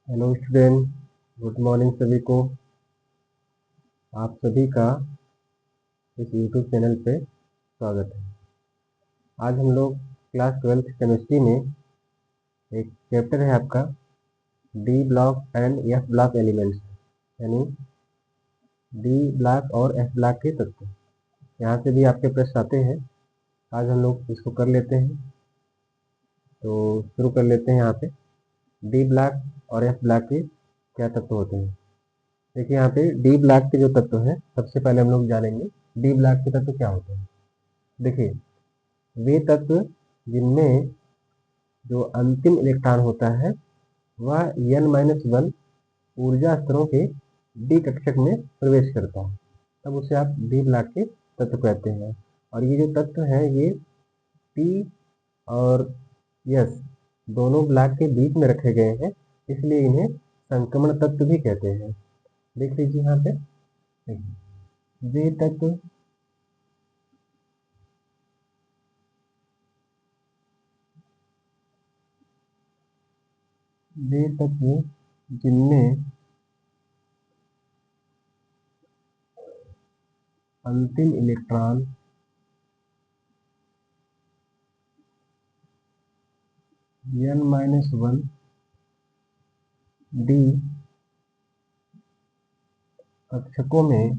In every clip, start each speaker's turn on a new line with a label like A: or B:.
A: Hello student, good morning सभी को। आप सभी का इस यूट्यूब चैनल पे स्वागत है। आज हम लोग क्लास 12th केमिस्ट्री में एक चैप्टर है आपका D block and F block elements, यानी डी ब्लॉक और एफ ब्लॉक के तत्व। यहाँ से भी आपके प्रश्न आते हैं। आज हम लोग इसको कर लेते हैं, तो शुरू कर लेते हैं। यहाँ पे डी ब्लॉक और एफ ब्लॉक के क्या तत्व होते हैं। देखिए यहाँ पे डी ब्लॉक के जो तत्व हैं, सबसे पहले हम लोग जानेंगे डी ब्लॉक के तत्व क्या होते हैं। देखिए, वे तत्व जिनमें जो अंतिम इलेक्ट्रॉन होता है वह n-1 ऊर्जा स्तरों के डी कक्षक में प्रवेश करता है, तब उसे आप डी ब्लॉक के तत्व कहते हैं। और ये जो तत्व हैं ये p और s दोनों ब्लॉक के बीच में रखे गए हैं, इसलिए इन्हें संक्रमण तत्व भी कहते हैं। देख लीजिए यहाँ पे, वे तत्व जिनमें अंतिम इलेक्ट्रॉन n-1 डी कक्षकों में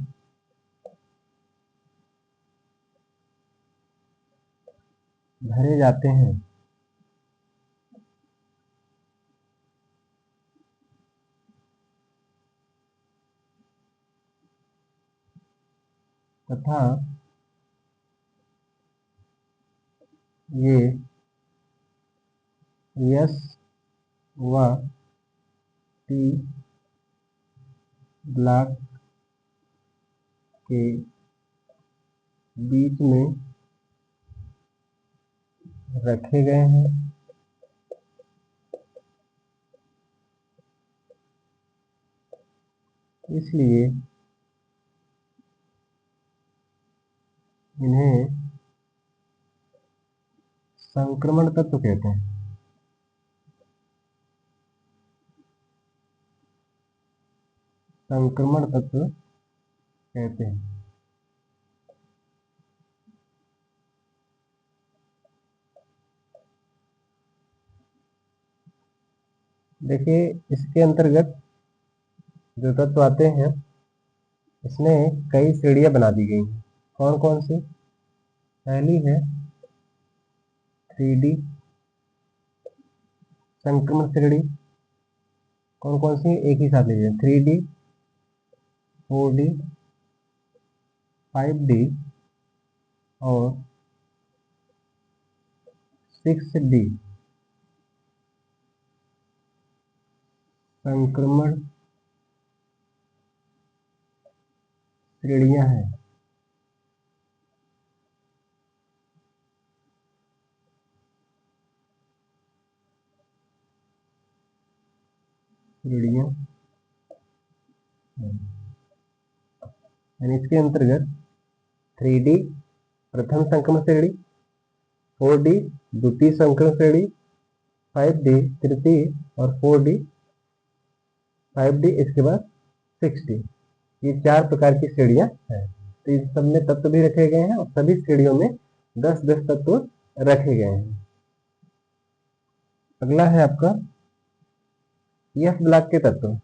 A: भरे जाते हैं तथा ये S व T ब्लॉक के बीच में रखे गए हैं, इसलिए इन्हें संक्रमण तत्व कहते हैं। संक्रमण तत्व कहते हैं। देखिए, इसके अंतर्गत जो तत्व आते हैं इसमें कई श्रेणियां बना दी गई हैं। कौन कौन सी? पहली है 3D संक्रमण श्रेणी। कौन कौन सी? एक ही साथ लीजिए, 3D, 4D, 5D और 6D संक्रमण श्रेणियां हैं। श्रेणियां यानी इसके अंतर्गत 3D प्रथम संक्रमण श्रेणी, 4D द्वितीय संक्रमण श्रेणी, 5D तृतीय और 4D 5D इसके बाद 6D। ये 4 प्रकार की श्रेणियां हैं। तो इस सब में तत्व भी रखे गए हैं और सभी श्रेणियों में 10-10 तत्व रखे गए हैं। अगला है आपका एफ ब्लॉक के तत्व।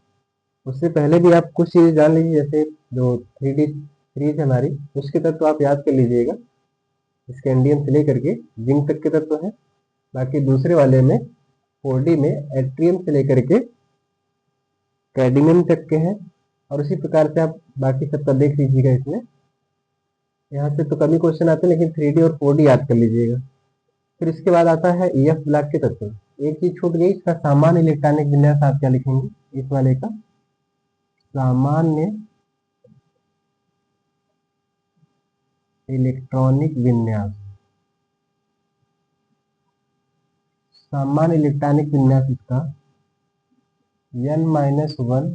A: उससे पहले भी आप कुछ चीजें जान लीजिए, जैसे जो 3D सीरीज है हमारी, उसके तत्व आप याद कर लीजिएगा। स्कैंडियम से लेकर के जिंक तक के तत्व है। बाकी दूसरे वाले में 4D में एट्रियम से लेकर के कैडमियम तक के हैं। और उसी प्रकार से आप बाकी सबका देख लीजिएगा। इसमें यहाँ से तो कम ही क्वेश्चन आते हैं, लेकिन 3D और 4D याद कर लीजिएगा। फिर इसके बाद आता है एफ ब्लॉक के तत्व। एक चीज छूट गई, इसका सामान्य इलेक्ट्रॉनिक विन्यास आप क्या लिखेंगे? इस वाले का सामान्य इलेक्ट्रॉनिक विन्यास। सामान्य इलेक्ट्रॉनिक विन्यास इसका n-1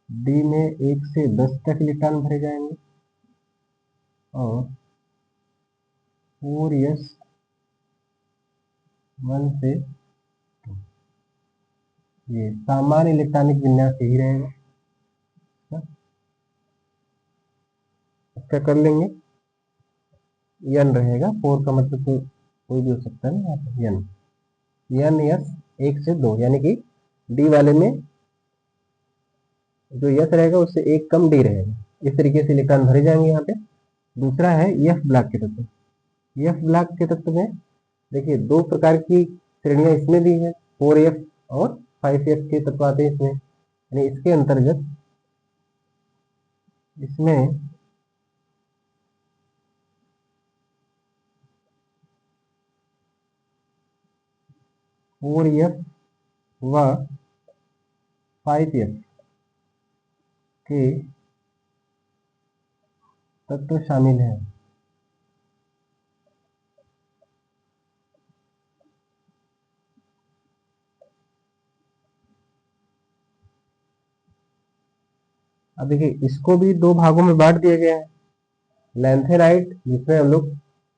A: डी में 1 से 10 तक इलेक्ट्रॉन भरे जाएंगे और 4s 1 से ये सामान्य इलेक्ट्रॉनिक विन्यास यही रहेगा। इसका कर लेंगे, एन रहेगा। 4 का मतलब तो कोई भी हो सकता है ना यहाँ पे, एन यस 1 से 2, यानी कि डी वाले में जो यस रहेगा उससे एक कम डी रहेगा। इस तरीके से इलेक्ट्रॉन भरे जाएंगे यहाँ पे। दूसरा है एफ ब्लॉक के तत्व। एफ ब्लॉक के तत्व में देखिए 2 प्रकार की श्रेणियां इसमें दी है, 4F और 5F के तत्व आते हैं इसमें। यानी इसके अंतर्गत इसमें 4F व 5F के तत्व शामिल हैं। अब देखिए इसको भी 2 भागों में बांट दिया गया है। लैंथेनाइट जिसमें हम लोग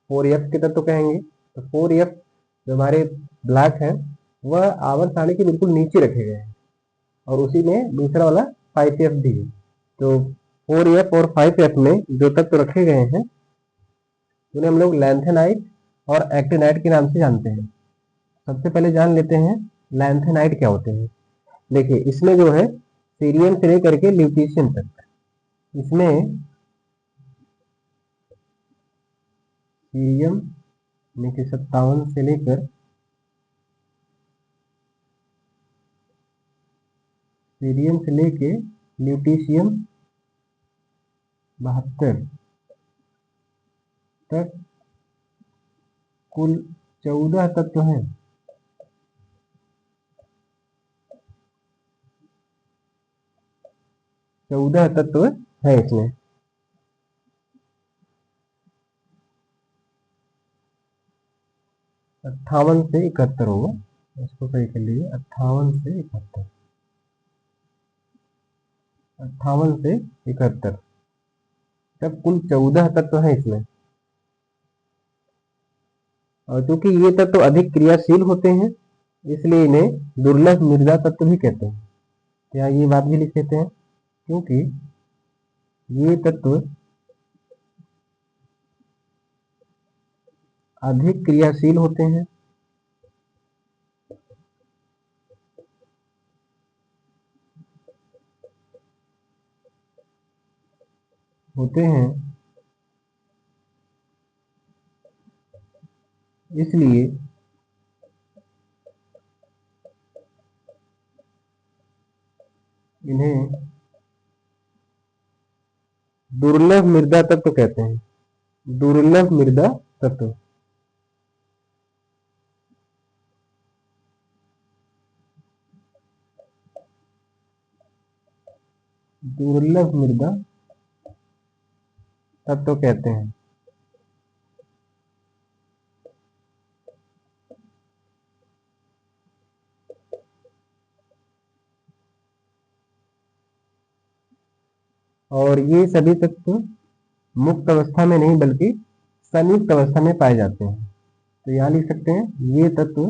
A: 4F के तत्व कहेंगे, तो 4F जो हमारे ब्लॉक है वह आवर्त सारणी के बिल्कुल नीचे रखे गए हैं, और उसी में दूसरा वाला 5F भी है। तो 4F और 5F में जो तत्व रखे गए हैं उन्हें हम लोग लैंथेनाइट और एक्टिनाइट के नाम से जानते हैं। सबसे पहले जान लेते हैं लैंथेनाइट क्या होते हैं। देखिए इसमें जो है सीरियम से लेकर के ल्यूटीशियम तक, इसमें सीरियम 57 से लेकर ल्यूटीशियम 72 तक कुल 14 तत्व हैं। 14 तत्व है इसमें। 58 से 71 होगा, इसको सही कर लीजिए। 58 से 71, 58 से 71 तब कुल 14 तत्व है इसमें। और क्योंकि ये तत्व अधिक क्रियाशील होते हैं इसलिए इन्हें दुर्लभ मृदा तत्व भी कहते हैं। यहाँ ये बात भी लिख देते हैं, क्योंकि ये तत्व अधिक क्रियाशील होते हैं इसलिए इन्हें दुर्लभ मृदा तत्व कहते हैं। दुर्लभ मृदा तत्व, दुर्लभ मृदा तत्व कहते हैं। और ये सभी तत्व मुक्त अवस्था में नहीं बल्कि संयुक्त अवस्था में पाए जाते हैं। तो यहाँ लिख सकते हैं ये तत्व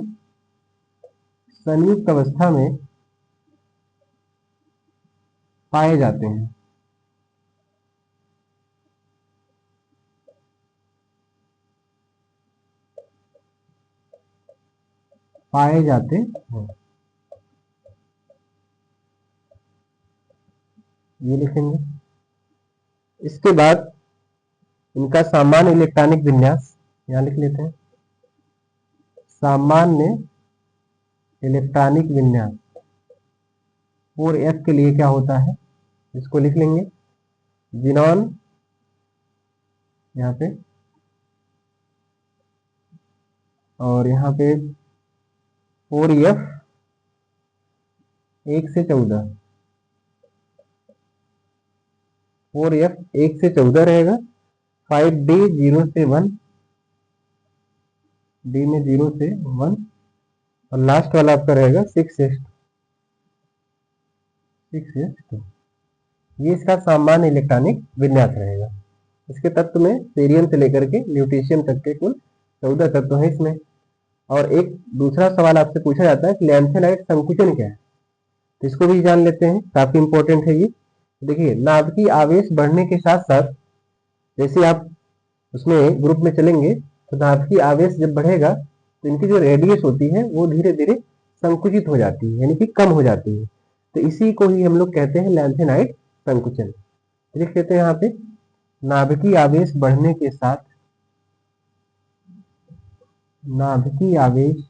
A: संयुक्त अवस्था में पाए जाते हैं। पाए जाते हैं, ये लिखेंगे। इसके बाद इनका सामान्य इलेक्ट्रॉनिक विन्यास यहाँ लिख लेते हैं। सामान्य इलेक्ट्रॉनिक विन्यास 4F के लिए क्या होता है, इसको लिख लेंगे। जिनॉन यहाँ पे, और यहाँ पे 4F 1 से 14, 4F 1 से 14 रहेगा। 5D 0 से 1, डी में 0 से 1, और लास्ट वाला आपका रहेगा 6S2। ये इसका सामान्य इलेक्ट्रॉनिक विन्यास रहेगा। इसके तत्व में सीरियम से लेकर के ल्यूटीशियम तक के कुल 14 तत्व हैं इसमें। और एक दूसरा सवाल आपसे पूछा जाता है कि लैंथेनाइट संकुचन क्या है। तो इसको भी जान लेते हैं, काफी इंपॉर्टेंट है ये। देखिए, नाभिकीय आवेश बढ़ने के साथ साथ जैसे आप उसमें ग्रुप में चलेंगे तो नाभिकीय आवेश जब बढ़ेगा तो इनकी जो रेडियस होती है वो धीरे धीरे संकुचित हो जाती है, यानी कि कम हो जाती है। तो इसी को ही हम लोग कहते हैं लैंथेनाइड संकुचन। लिख लेते हैं यहाँ पे, नाभिकीय आवेश बढ़ने के साथ नाभिकीय आवेश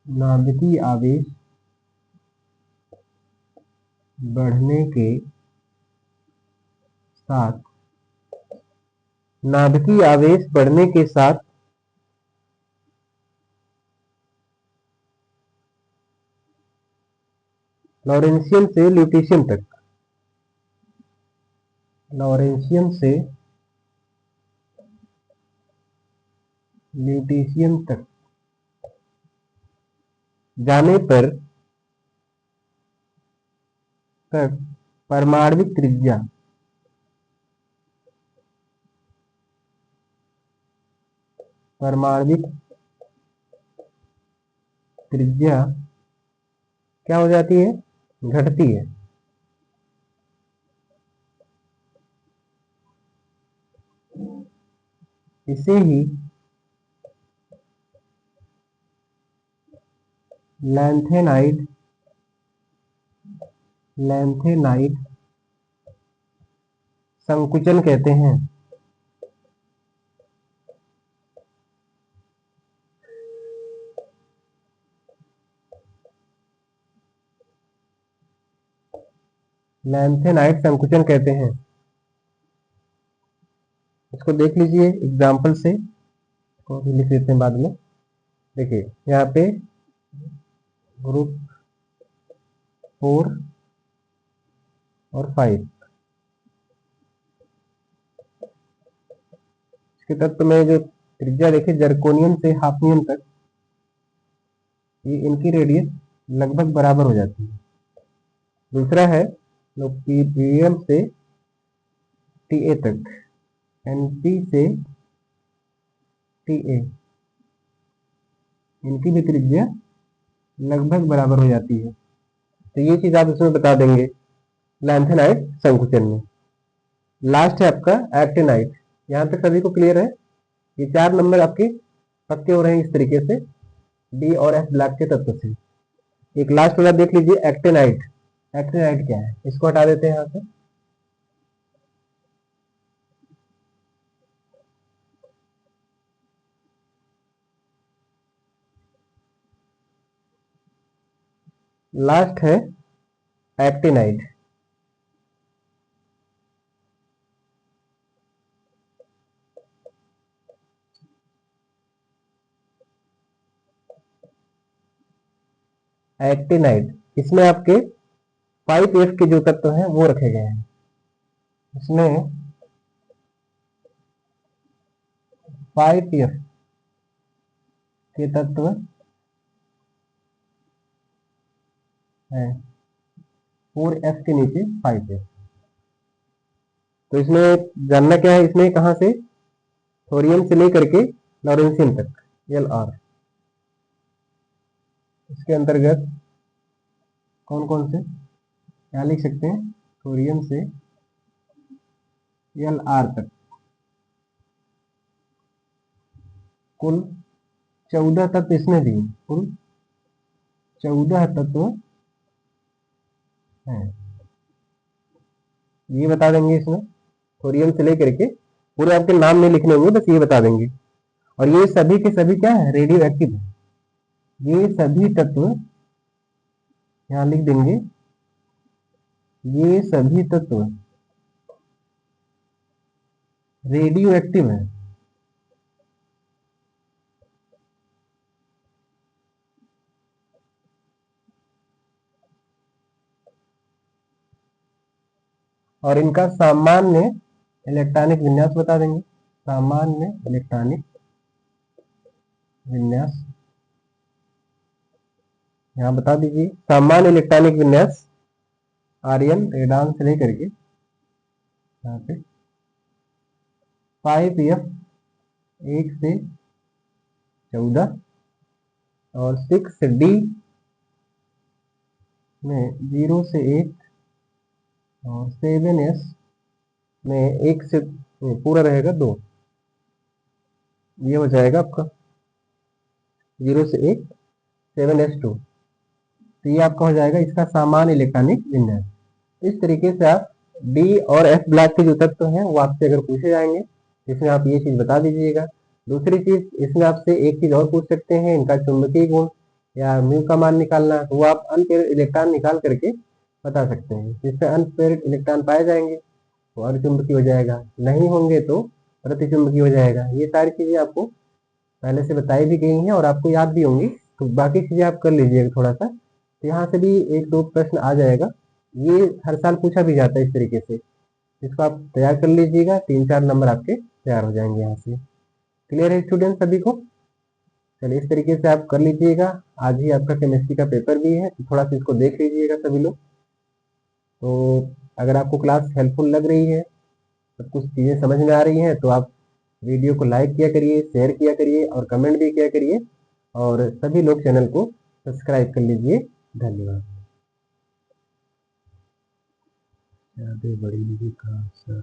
A: बढ़ने के साथ नाभिकीय आवेश बढ़ने के साथ लॉरेंशियन से ल्यूटेशियन तक जाने पर तक परमाणविक त्रिज्या क्या हो जाती है, घटती है। इसे ही लैंथेनाइड संकुचन कहते हैं। लैंथेनाइड संकुचन कहते हैं। इसको देख लीजिए एग्जाम्पल से, इसको भी लिख लेते हैं बाद में। देखिए यहाँ पे ग्रुप 4 और 5 इसके तत्व में जो त्रिज्या देखिए जर्कोनियम से हाफनियम तक, ये इनकी रेडियस लगभग बराबर हो जाती है। दूसरा है पीएम से टीए तक, एनपी से टीए, इनकी भी त्रिज्या लगभग बराबर हो जाती है। तो ये चीज आप इसमें बता देंगे लैंथेनाइड संकुचन में। लास्ट है आपका एक्टिनाइड। यहां तक सभी को क्लियर है? ये 4 नंबर आपके पक्के हो रहे हैं इस तरीके से, डी और एफ ब्लॉक के तत्व से। एक लास्ट वाला देख लीजिए, एक्टिनाइड। एक्टिनाइड क्या है, इसको हटा देते हैं यहाँ से। लास्ट है एक्टिनाइड। एक्टिनाइड इसमें आपके 5F के जो तत्व हैं वो रखे गए हैं। इसमें 5F के तत्व हैं, 4F के नीचे 5F। तो इसमें जानना क्या है, इसमें कहां से, थोरियम से लेकर के लॉरेंशियन तक, LR। इसके अंतर्गत कौन कौन से क्या लिख सकते हैं, थोरियम से LR तक कुल 14 तत्व इसमें भी, कुल 14 तत्व हैं। ये बता देंगे इसमें, थोरियम से लेकर के, पूरे आपके नाम नहीं लिखने होंगे, बस ये बता देंगे। और ये सभी के सभी क्या है, रेडियो एक्टिव है। ये सभी तत्व यहां लिख देंगे, ये सभी तत्व रेडियो एक्टिव है। और इनका सामान्य इलेक्ट्रॉनिक विन्यास बता देंगे। सामान्य इलेक्ट्रॉनिक विन्यास यहां बता दीजिए। सामान्य इलेक्ट्रॉनिक विन्यास आर्यन रेडान से लेकर के यहाँ पे 5F 1 से 14 और 6D में 0 से 1 और 7S में 1 से पूरा रहेगा 2। ये हो जाएगा आपका 0 से 1 7S2। तो ये आपका हो जाएगा इसका सामान्य इलेक्ट्रॉनिक विन्यास। इस तरीके से आप डी और एफ ब्लॉक के जो तत्व हैं वो आपसे अगर पूछे जाएंगे, इसमें आप ये चीज बता दीजिएगा। दूसरी चीज, इसमें आपसे एक चीज और पूछ सकते हैं, इनका चुंबकीय गुण या म्यू का मान निकालना, तो वो आप अनपेयर्ड इलेक्ट्रॉन निकाल करके बता सकते हैं। जिससे अनपेयर्ड इलेक्ट्रॉन पाए जाएंगे तो अर्धचुंबकीय हो जाएगा, नहीं होंगे तो प्रतिचुंबकीय हो जाएगा। ये सारी चीजें आपको पहले से बताई भी गई हैं और आपको याद भी होंगी, तो बाकी चीजें आप कर लीजिएगा थोड़ा सा। तो यहाँ से भी एक दो प्रश्न आ जाएगा, ये हर साल पूछा भी जाता है इस तरीके से। इसको आप तैयार कर लीजिएगा, 3-4 नंबर आपके तैयार हो जाएंगे यहाँ से। क्लियर है स्टूडेंट सभी को? चलिए इस तरीके से आप कर लीजिएगा। आज ही आपका केमिस्ट्री का पेपर भी है, तो थोड़ा सा इसको देख लीजिएगा सभी लोग। तो अगर आपको क्लास हेल्पफुल लग रही है, सब कुछ चीज़ें समझ में आ रही हैं, तो आप वीडियो को लाइक किया करिए, शेयर किया करिए और कमेंट भी किया करिए। और सभी लोग चैनल को सब्सक्राइब कर लीजिए। धन्यवाद। बड़ी का सर